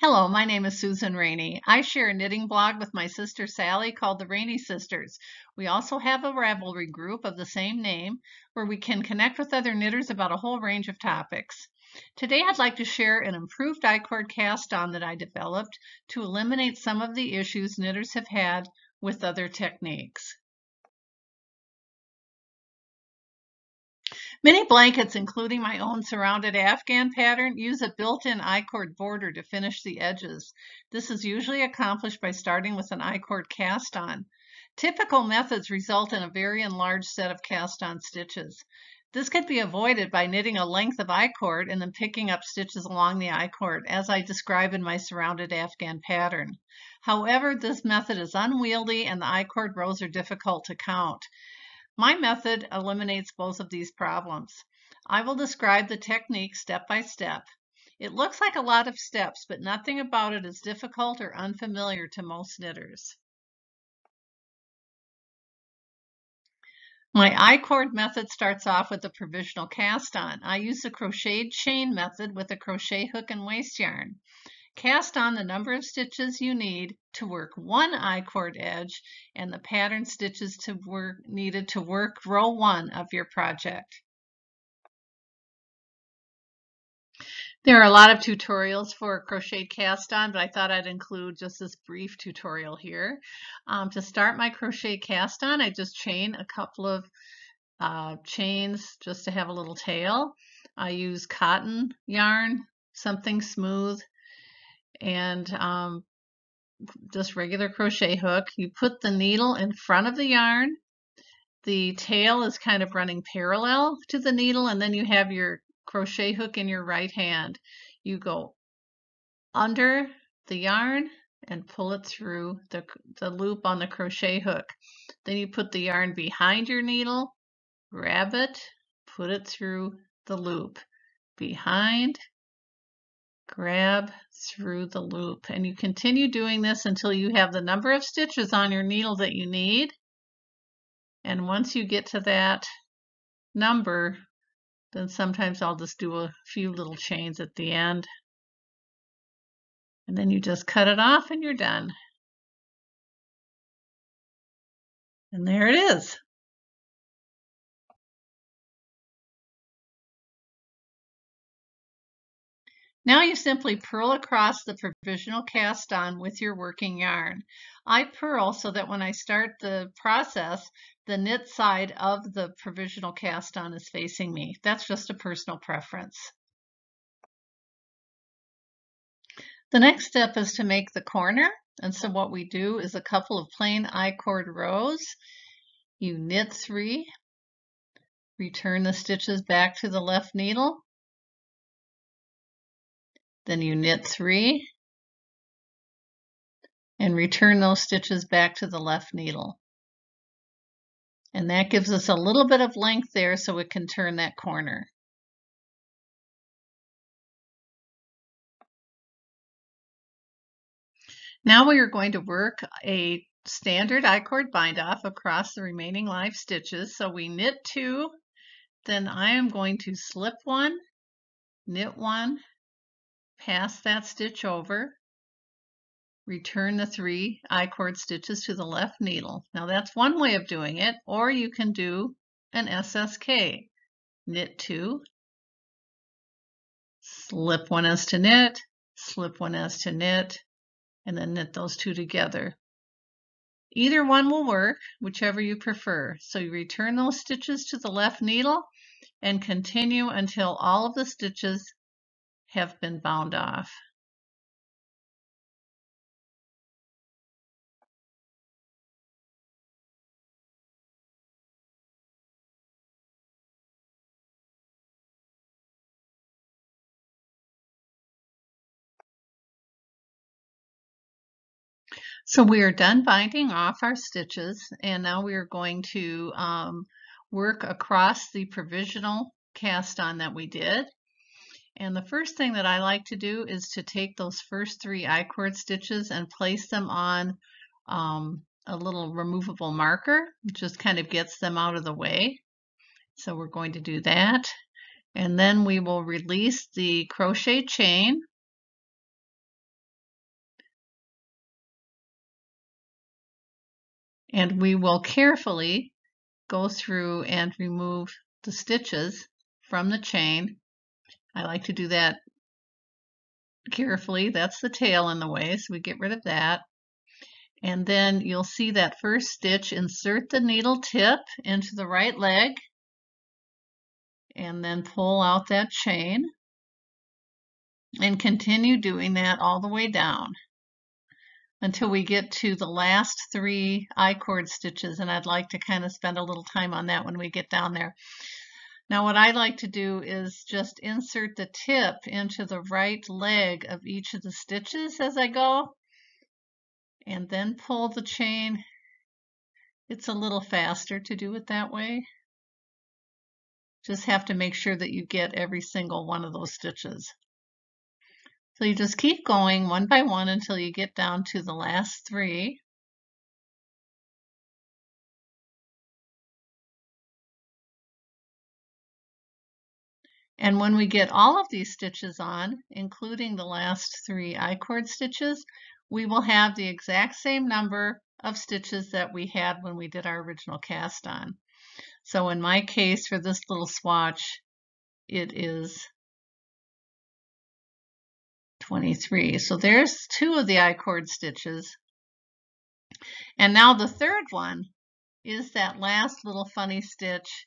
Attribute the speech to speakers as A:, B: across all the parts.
A: Hello, my name is Susan Rainey. I share a knitting blog with my sister Sally called the Rainey Sisters. We also have a Ravelry group of the same name where we can connect with other knitters about a whole range of topics. Today I'd like to share an improved I-cord cast on that I developed to eliminate some of the issues knitters have had with other techniques. Many blankets, including my own surrounded Afghan pattern, use a built-in I-cord border to finish the edges. This is usually accomplished by starting with an I-cord cast on. Typical methods result in a very enlarged set of cast on stitches. This could be avoided by knitting a length of I-cord and then picking up stitches along the I-cord, as I describe in my surrounded Afghan pattern. However, this method is unwieldy and the I-cord rows are difficult to count. My method eliminates both of these problems. I will describe the technique step by step. It looks like a lot of steps, but nothing about it is difficult or unfamiliar to most knitters. My I-cord method starts off with a provisional cast on. I use the crocheted chain method with a crochet hook and waste yarn. Cast on the number of stitches you need to work one I-cord edge and the pattern stitches needed to work row 1 of your project. There are a lot of tutorials for crochet cast on, but I thought I'd include just this brief tutorial here. To start my crochet cast on, I just chain a couple of chains just to have a little tail. I use cotton yarn, something smooth, and just regular crochet hook. You put the needle in front of the yarn. The tail is kind of running parallel to the needle, and then you have your crochet hook in your right hand. You go under the yarn and pull it through the loop on the crochet hook. Then you put the yarn behind your needle, grab it, put it through the loop. Behind, grab through the loop, and you continue doing this until you have the number of stitches on your needle that you need. And once you get to that number, then sometimes I'll just do a few little chains at the end, and then you just cut it off and you're done. And there it is. Now you simply purl across the provisional cast on with your working yarn. I purl so that when I start the process, the knit side of the provisional cast on is facing me. That's just a personal preference. The next step is to make the corner. And so what we do is a couple of plain I-cord rows. You knit 3, return the stitches back to the left needle. Then you knit 3 and return those stitches back to the left needle. And that gives us a little bit of length there so it can turn that corner. Now we are going to work a standard I-cord bind off across the remaining live stitches. So we knit 2, then I am going to slip 1, knit 1, pass that stitch over, return the 3 I-cord stitches to the left needle. Now that's one way of doing it, or you can do an SSK. Knit 2, slip 1 as to knit, slip 1 as to knit, and then knit those 2 together. Either one will work, whichever you prefer. So you return those stitches to the left needle and continue until all of the stitches have been bound off. So we are done binding off our stitches, and now we are going to work across the provisional cast on that we did. And the first thing that I like to do is to take those first 3 I-cord stitches and place them on a little removable marker. It just kind of gets them out of the way. So we're going to do that. And then we will release the crochet chain And we will carefully go through and remove the stitches from the chain. I like to do that carefully. That's the tail in the way, so we get rid of that. And then you'll see that first stitch, insert the needle tip into the right leg and then pull out that chain and continue doing that all the way down until we get to the last 3 I-cord stitches, and I'd like to kind of spend a little time on that when we get down there. Now what I like to do is just insert the tip into the right leg of each of the stitches as I go, and then pull the chain. It's a little faster to do it that way. Just have to make sure that you get every single one of those stitches. So you just keep going one by one until you get down to the last 3. And when we get all of these stitches on, including the last 3 I-cord stitches, we will have the exact same number of stitches that we had when we did our original cast on. So in my case, for this little swatch, it is 23. So there's 2 of the I-cord stitches. And now the third one is that last little funny stitch,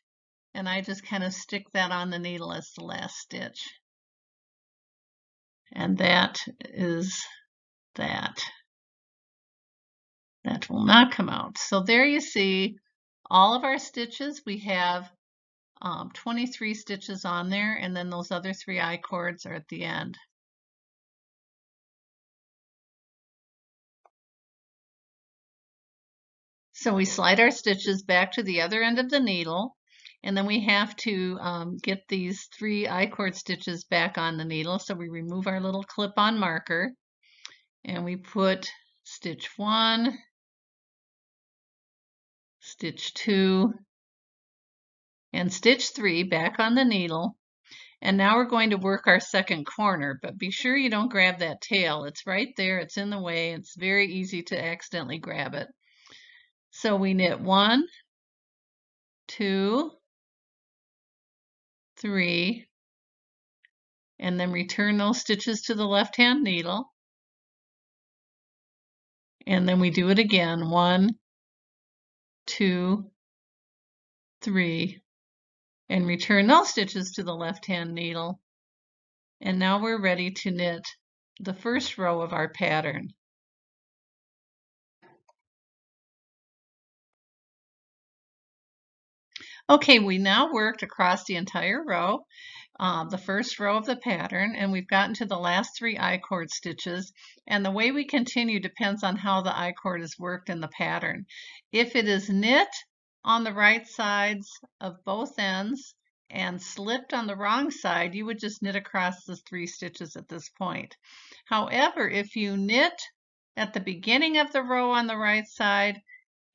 A: and I just kind of stick that on the needle as the last stitch. And that is that. That will not come out. So there you see all of our stitches. We have 23 stitches on there, and then those other 3 I-cords are at the end. So we slide our stitches back to the other end of the needle, and then we have to get these 3 I-cord stitches back on the needle. So we remove our little clip-on marker, and we put stitch 1, stitch 2, and stitch 3 back on the needle. And now we're going to work our second corner, but be sure you don't grab that tail. It's right there, it's in the way, it's very easy to accidentally grab it. So we knit 1, 2, 3, and then return those stitches to the left-hand needle. And then we do it again, 1, 2, 3, and return those stitches to the left-hand needle. And now we're ready to knit the first row of our pattern. Okay, we now worked across the entire row, the first row of the pattern, and we've gotten to the last 3 I-cord stitches. And the way we continue depends on how the I-cord is worked in the pattern. If it is knit on the right sides of both ends and slipped on the wrong side, you would just knit across the 3 stitches at this point. However, if you knit at the beginning of the row on the right side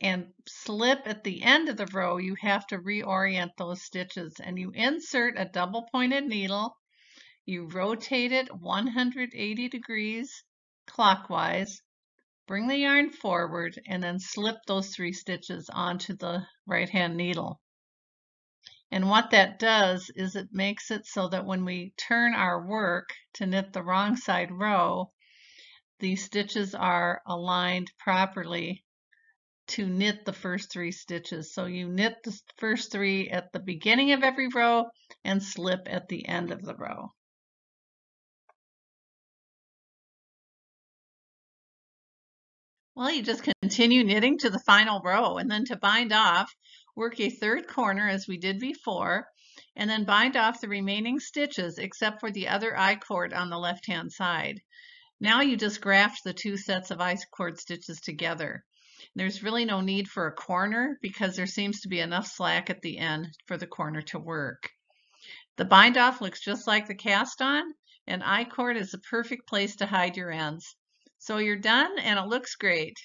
A: and slip at the end of the row, you have to reorient those stitches, and you insert a double pointed needle, you rotate it 180 degrees clockwise, bring the yarn forward, and then slip those 3 stitches onto the right hand needle. And what that does is it makes it so that when we turn our work to knit the wrong side row, the stitches are aligned properly to knit the first 3 stitches. So you knit the first 3 at the beginning of every row and slip at the end of the row. Well, you just continue knitting to the final row, and then to bind off, work a 3rd corner as we did before, and then bind off the remaining stitches except for the other I-cord on the left-hand side. Now you just graft the 2 sets of I-cord stitches together. There's really no need for a corner because there seems to be enough slack at the end for the corner to work. The bind off looks just like the cast on, and I-cord is the perfect place to hide your ends. So you're done and it looks great.